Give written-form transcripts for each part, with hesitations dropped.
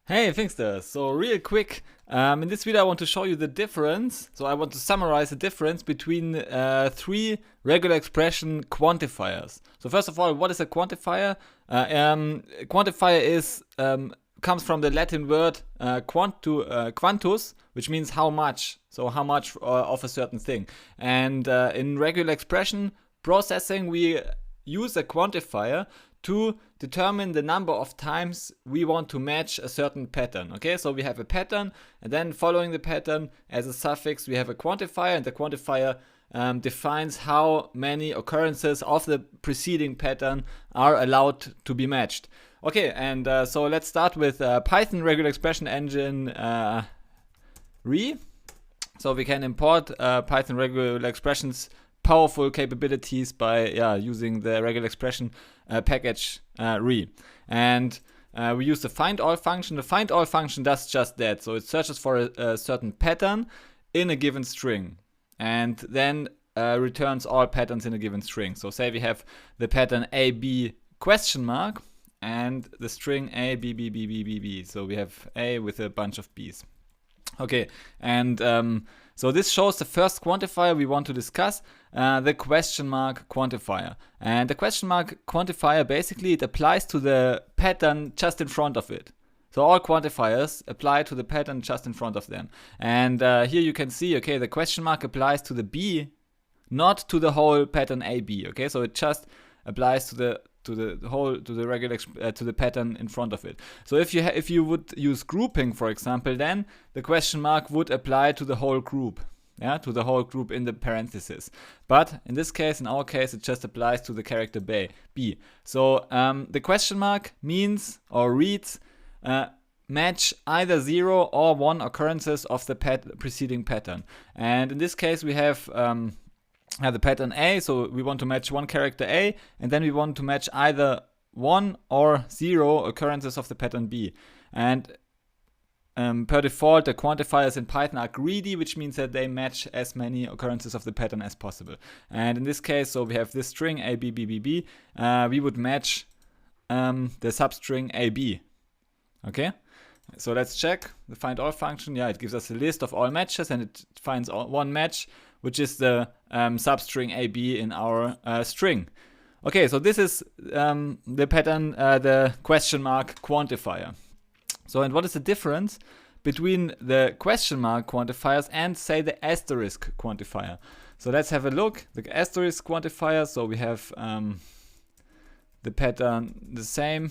Hey, Thinkster. So real quick, in this video I want to show you the difference. So I want to summarize the difference between three regular expression quantifiers. So first of all, what is a quantifier? Quantifier is comes from the Latin word quantus, which means how much. So how much of a certain thing. And in regular expression processing, we use a quantifier to determine the number of times we want to match a certain pattern. Okay, so we have a pattern, and then following the pattern as a suffix we have a quantifier, and the quantifier defines how many occurrences of the preceding pattern are allowed to be matched. Okay, and so let's start with Python regular expression engine Re. So we can import Python regular expressions powerful capabilities by using the regular expression package Re. And we use the find all function. The find all function does just that. So it searches for a certain pattern in a given string and then returns all patterns in a given string. So say we have the pattern AB question mark and the string A B B B B B B. So we have A with a bunch of B's. Okay, and so this shows the first quantifier we want to discuss, the question mark quantifier. And the question mark quantifier, basically it applies to the pattern just in front of it. So all quantifiers apply to the pattern just in front of them. And here you can see, okay, the question mark applies to the B, not to the whole pattern AB. Okay, so it just applies to the pattern in front of it. So if you would use grouping, for example, then the question mark would apply to the whole group, to the whole group in the parentheses. But in this case, in our case, it just applies to the character B. So the question mark means or reads match either 0 or 1 occurrences of the preceding pattern. And in this case, we have the pattern A, so we want to match one character A, and then we want to match either 1 or 0 occurrences of the pattern B. And per default, the quantifiers in Python are greedy, which means that they match as many occurrences of the pattern as possible. And in this case, so we have this string A, B, B, B, B, we would match the substring AB. Okay? So let's check the find all function. Yeah, it gives us a list of all matches, and it finds one match, which is the substring AB in our string. Okay, so this is the pattern, the question mark quantifier. So, and what is the difference between the question mark quantifiers and, say, the asterisk quantifier? So let's have a look. The asterisk quantifier, so we have the pattern the same.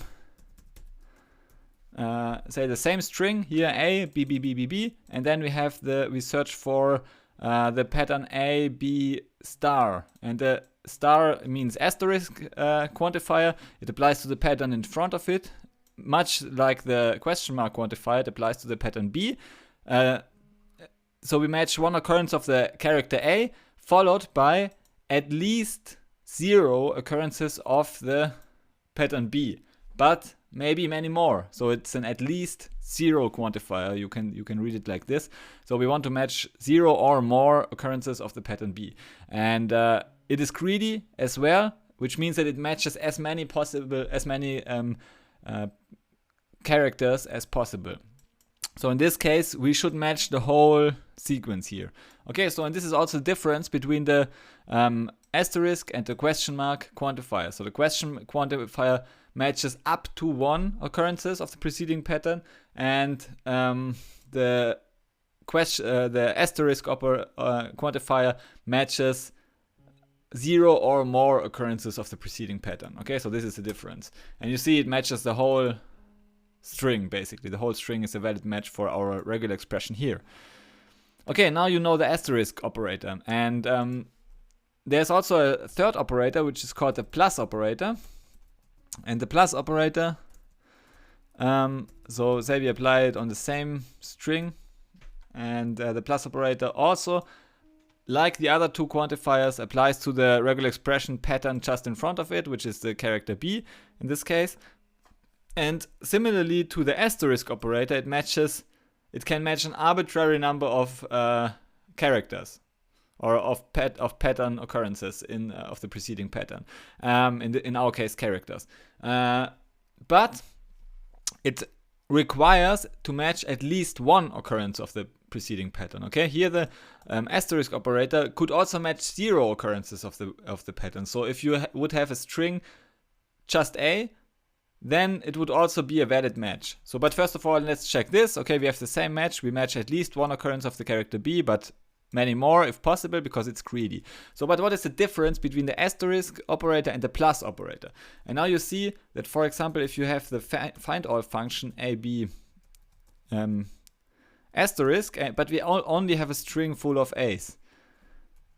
Say the same string here, A, B, B, B, B, B, and then we search for the pattern A, B star, and the star means asterisk quantifier. It applies to the pattern in front of it, much like the question mark quantifier. It applies to the pattern B. So we match one occurrence of the character A, followed by at least 0 occurrences of the pattern B, but maybe many more. So it's an at least 0 quantifier. You can read it like this. So we want to match 0 or more occurrences of the pattern B. And it is greedy as well, which means that it matches as many characters as possible. So in this case, we should match the whole sequence here. Okay, so and this is also the difference between the asterisk and the question mark quantifier. So the question quantifier matches up to 1 occurrences of the preceding pattern, and the asterisk quantifier matches 0 or more occurrences of the preceding pattern. Okay, so this is the difference. And you see it matches the whole string, basically. The whole string is a valid match for our regular expression here. Okay, now you know the asterisk operator. And there's also a third operator, which is called the plus operator. And the plus operator, so say we apply it on the same string, and the plus operator also, like the other two quantifiers, applies to the regular expression pattern just in front of it, which is the character B in this case. And similarly to the asterisk operator, it can match an arbitrary number of characters, or of pattern occurrences of the preceding pattern. In our case, characters. But it requires to match at least one occurrence of the preceding pattern. Okay, here the asterisk operator could also match 0 occurrences of the pattern. So if you would have a string just A, then it would also be a valid match. So, but first of all, let's check this. Okay, we have the same match. We match at least one occurrence of the character B, but many more if possible, because it's greedy. So, but what is the difference between the asterisk operator and the plus operator? And now you see that, for example, if you have the find all function AB asterisk, but we only have a string full of A's,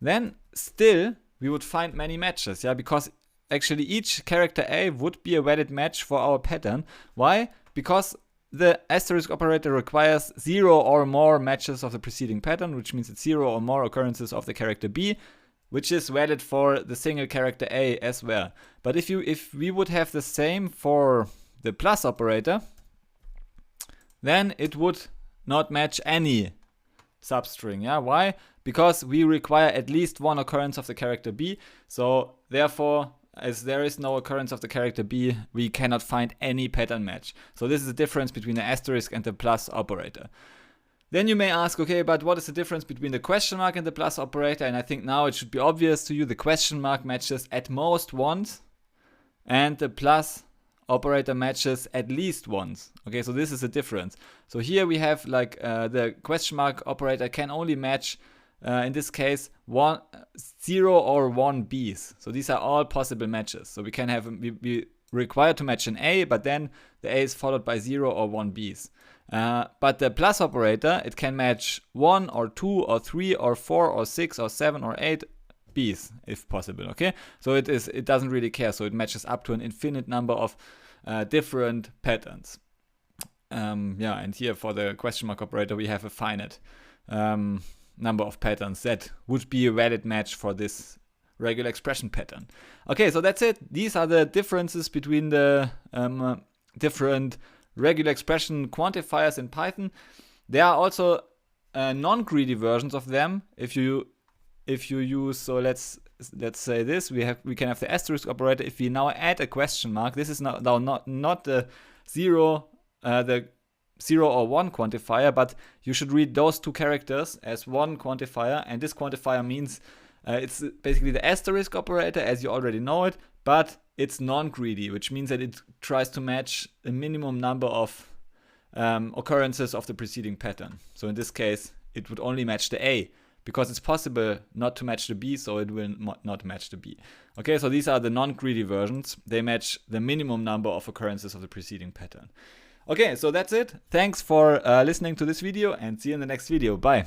then still we would find many matches, yeah, because actually each character A would be a valid match for our pattern. Why? Because the asterisk operator requires 0 or more matches of the preceding pattern, which means it's 0 or more occurrences of the character B, which is valid for the single character A as well. But if we would have the same for the plus operator, then it would not match any substring. Yeah, why? Because we require at least one occurrence of the character B. So therefore, as there is no occurrence of the character B, we cannot find any pattern match. So this is the difference between the asterisk and the plus operator. Then you may ask, okay, but what is the difference between the question mark and the plus operator? And I think now it should be obvious to you. The question mark matches at most once, and the plus operator matches at least once. Okay, so this is the difference. So here we have like the question mark operator can only match in this case 0 or 1 B's. So these are all possible matches. So we can have we require to match an A, but then the A is followed by 0 or 1 B's. But the plus operator, it can match 1 or 2 or 3 or 4 or 6 or 7 or 8 B's if possible. Okay, so it doesn't really care. So it matches up to an infinite number of different patterns. Yeah, and here for the question mark operator we have a finite number of patterns that would be a valid match for this regular expression pattern. Okay, so that's it. These are the differences between the different regular expression quantifiers in Python. There are also non-greedy versions of them. If you use, so let's say this, we can have the asterisk operator. If we now add a question mark, this is now not the 0 or 1 quantifier, but you should read those two characters as one quantifier, and this quantifier means it's basically the asterisk operator as you already know it, but it's non-greedy, which means that it tries to match a minimum number of occurrences of the preceding pattern. So in this case, it would only match the A, because it's possible not to match the B, so it will not match the B. Okay, so these are the non-greedy versions. They match the minimum number of occurrences of the preceding pattern. Okay, so that's it. Thanks for listening to this video, and see you in the next video. Bye.